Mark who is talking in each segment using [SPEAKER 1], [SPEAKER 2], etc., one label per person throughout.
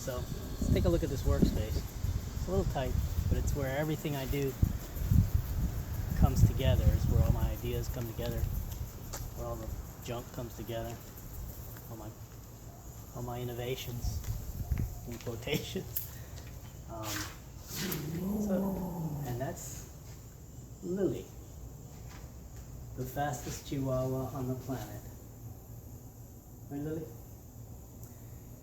[SPEAKER 1] So let's take a look at this workspace. It's a little tight, but it's where everything I do comes together. It's where all my ideas come together, where all the junk comes together, all my innovations in quotations. And that's Lily, the fastest Chihuahua on the planet. Right, Lily?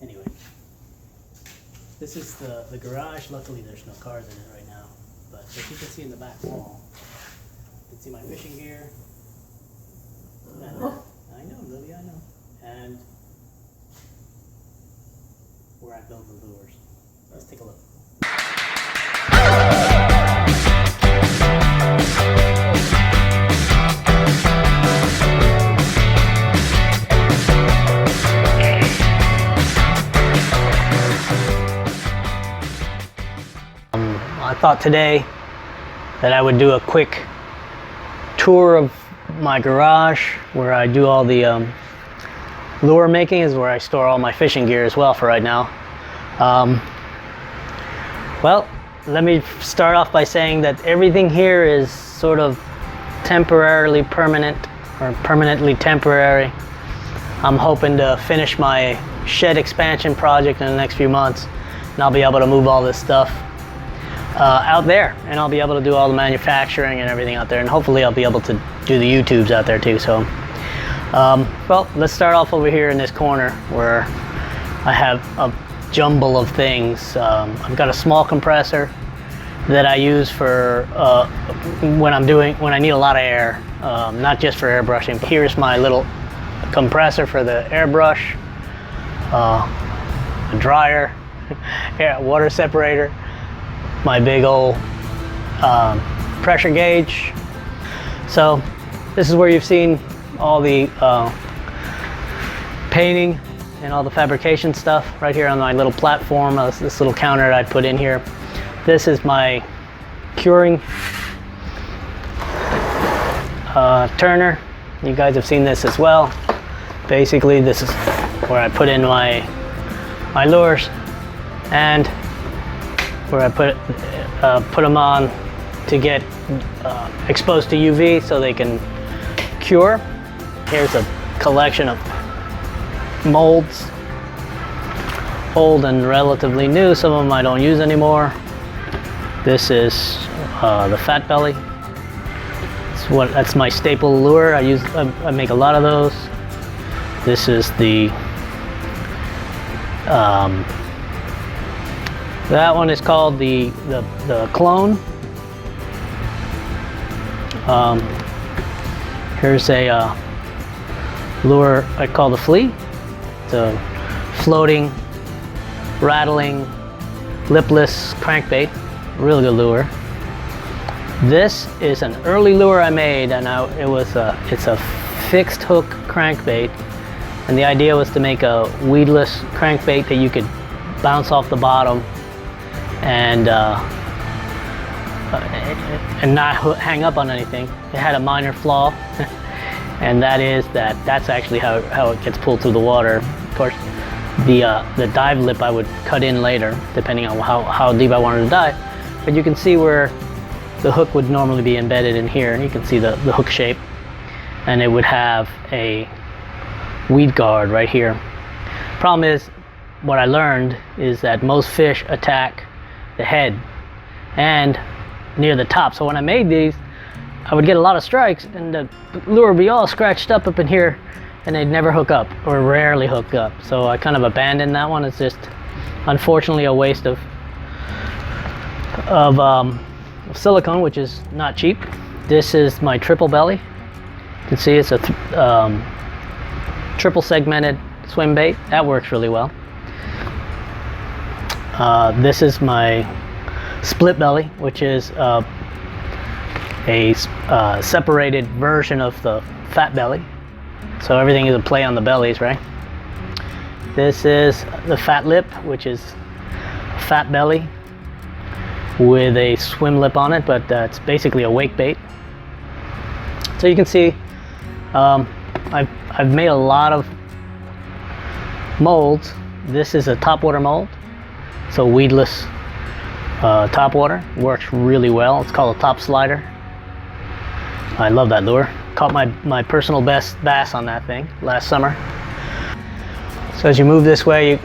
[SPEAKER 1] Anyway, this is the garage. Luckily, there's no cars in it right now. But as you can see in the back wall, you can see my fishing gear. And, I know, Lily, I know. And where I build the lures. Let's take a look. I thought today that I would do a quick tour of my garage where I do all the lure making, is where I store all my fishing gear as well for right now. Well, let me start off by saying that everything here is sort of temporarily permanent, or permanently temporary. I'm hoping to finish my shed expansion project in the next few months, and I'll be able to move all this stuff out there, and I'll be able to do all the manufacturing and everything out there, and hopefully I'll be able to do the YouTubes out there too. So well, let's start off over here in this corner where I have a jumble of things. I've got a small compressor that I use for when I need a lot of air, not just for airbrushing. Here's my little compressor for the airbrush, a dryer, water separator, my big old pressure gauge. So this is where you've seen all the painting and all the fabrication stuff right here on my little platform, this little counter that I put in here. This is my curing turner. You guys have seen this as well. Basically, this is where I put in my lures, and where I put them on to get exposed to UV so they can cure. Here's a collection of molds, old and relatively new. Some of them I don't use anymore. This is the Fat Belly. That's my staple lure. I make a lot of those. This is the that one is called the Clone. Here's a lure I call the Flea. It's a floating, rattling, lipless crankbait. Really good lure. This is an early lure I made, and it's a fixed hook crankbait, and the idea was to make a weedless crankbait that you could bounce off the bottom and not hang up on anything. It had a minor flaw, and that is that's actually how it gets pulled through the water. Of course, the dive lip I would cut in later, depending on how deep I wanted to dive. But you can see where the hook would normally be embedded in here, and you can see the hook shape, and it would have a weed guard right here. Problem is, what I learned is that most fish attack the head and near the top. So when I made these, I would get a lot of strikes, and the lure would be all scratched up in here, and they'd never hook up, or rarely hook up. So I kind of abandoned that one. It's just, unfortunately, a waste of silicone, which is not cheap. This is my Triple Belly. You can see it's a triple segmented swim bait. That works really well. This is my Split Belly, which is a separated version of the Fat Belly. So everything is a play on the bellies, right? This is the Fat Lip, which is Fat Belly with a swim lip on it, but it's basically a wake bait. So you can see I've made a lot of molds. This is a topwater mold. So weedless topwater, works really well. It's called a top slider. I love that lure. Caught my personal best bass on that thing last summer. So as you move this way,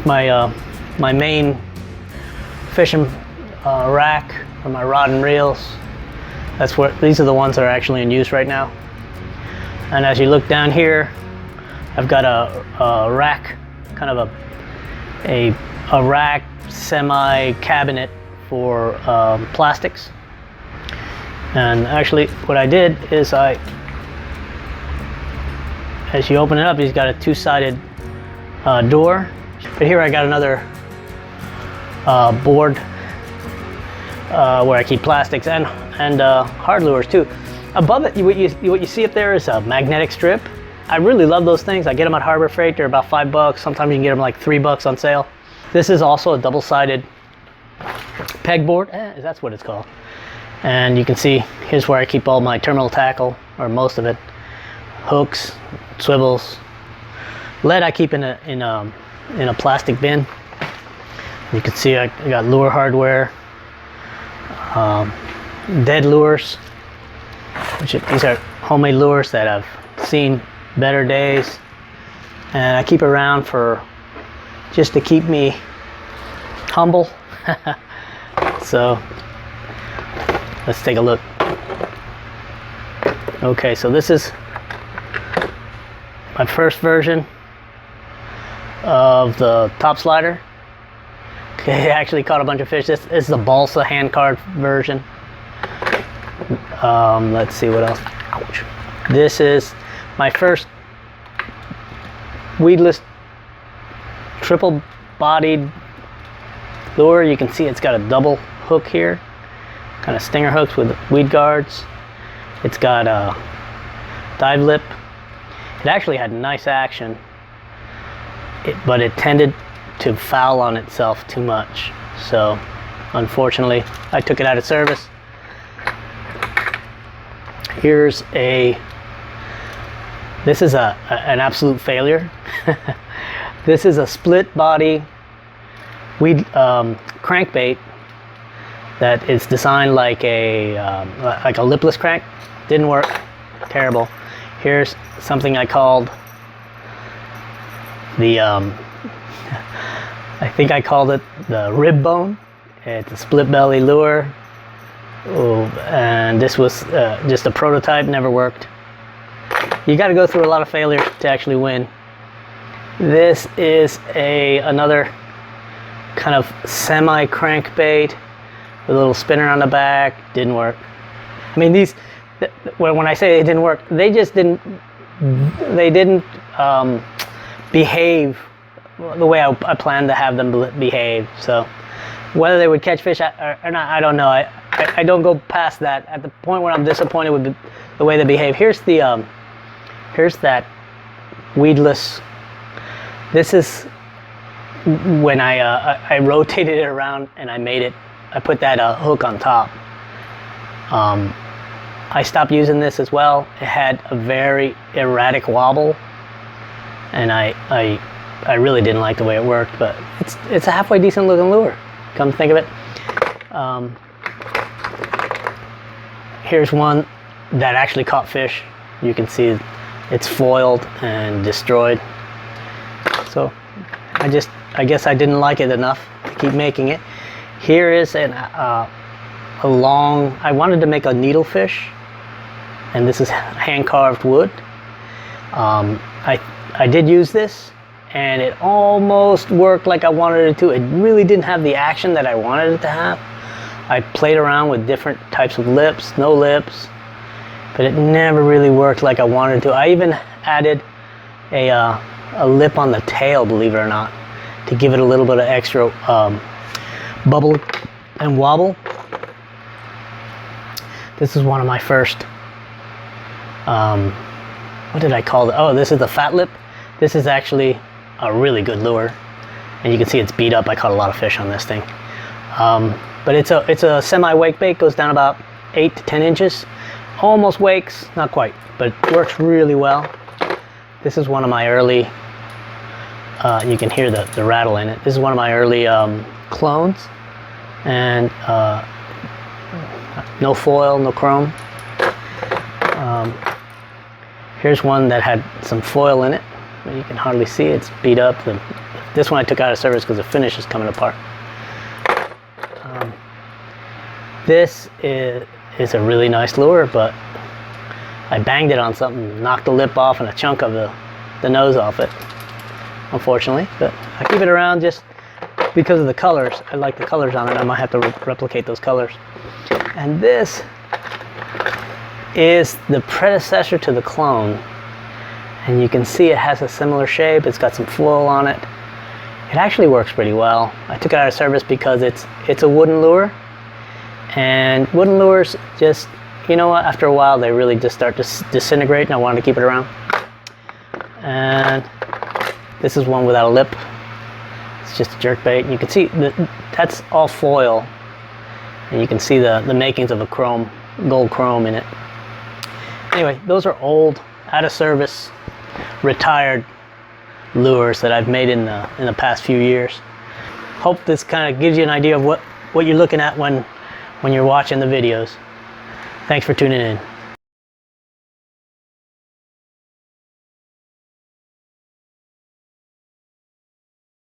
[SPEAKER 1] my main fishing rack for my rod and reels, these are the ones that are actually in use right now. And as you look down here, I've got a rack, kind of a rack semi cabinet for plastics. And actually what I did is as you open it up, he's got a two-sided door. But here I got another board where I keep plastics and hard lures too. Above it, what you see up there is a magnetic strip. I really love those things. I get them at Harbor Freight. They're about $5. Sometimes you can get them like $3 on sale. This is also a double-sided pegboard. That's what it's called. And you can see here's where I keep all my terminal tackle, or most of it. Hooks, swivels. Lead I keep in a plastic bin. You can see I got lure hardware, dead lures, these are homemade lures that I've seen better days, and I keep around just to keep me humble. So let's take a look. Okay, so this is my first version of the top slider. Okay, I actually caught a bunch of fish. This is the balsa hand carved version. Let's see what else. Ouch. This is my first weedless triple bodied lure. You can see it's got a double hook here, kind of stinger hooks with weed guards. It's got a dive lip. It actually had nice action, but it tended to foul on itself too much. So unfortunately, I took it out of service. This is an absolute failure. This is a split body weed crankbait that is designed like a lipless crank. Didn't work. Terrible. Here's something I called the I think I called it the rib bone. It's a split belly lure. Oh, and this was just a prototype, never worked. You got to go through a lot of failures to actually win. This is another kind of semi crankbait with a little spinner on the back. Didn't work. I mean, when I say they didn't work, they just didn't behave the way I planned to have them behave. So whether they would catch fish or not, I don't know. I don't go past that. At the point where I'm disappointed with the way they behave. Here's that weedless. This is when I rotated it around and I put that hook on top. I stopped using this as well. It had a very erratic wobble, and I really didn't like the way it worked, but it's a halfway decent looking lure, come to think of it. Here's one that actually caught fish. You can see it's foiled and destroyed. So I guess I didn't like it enough to keep making it. Here is I wanted to make a needlefish, and this is hand carved wood. I did use this, and it almost worked like I wanted it to. It really didn't have the action that I wanted it to have. I played around with different types of lips, no lips, but it never really worked like I wanted it to. I even added a lip on the tail, believe it or not, to give it a little bit of extra bubble and wobble. This is one of my first, what did I call it? Oh, this is the fat lip. This is actually a really good lure, and you can see it's beat up. I caught a lot of fish on this thing. But it's a semi-wake bait, goes down about 8 to 10 inches. Almost wakes, not quite, but works really well. This is one of my early you can hear the rattle in it. This is one of my early clones, and no foil, no chrome. Here's one that had some foil in it, but you can hardly see it. It's beat up. This one I took out of service because the finish is coming apart. This is a really nice lure, but I banged it on something, knocked the lip off and a chunk of the nose off it, unfortunately. But I keep it around just because of the colors. I like the colors on it. I might have to replicate those colors. And this is the predecessor to the clone. And you can see it has a similar shape. It's got some foil on it. It actually works pretty well. I took it out of service because it's a wooden lure. And wooden lures just, you know what, after a while they really just start to disintegrate, and I wanted to keep it around. And this is one without a lip. It's just a jerkbait. And you can see that's all foil. And you can see the makings of a chrome, gold chrome in it. Anyway, those are old, out of service, retired lures that I've made in the past few years. Hope this kind of gives you an idea of what you're looking at when you're watching the videos. Thanks for tuning in.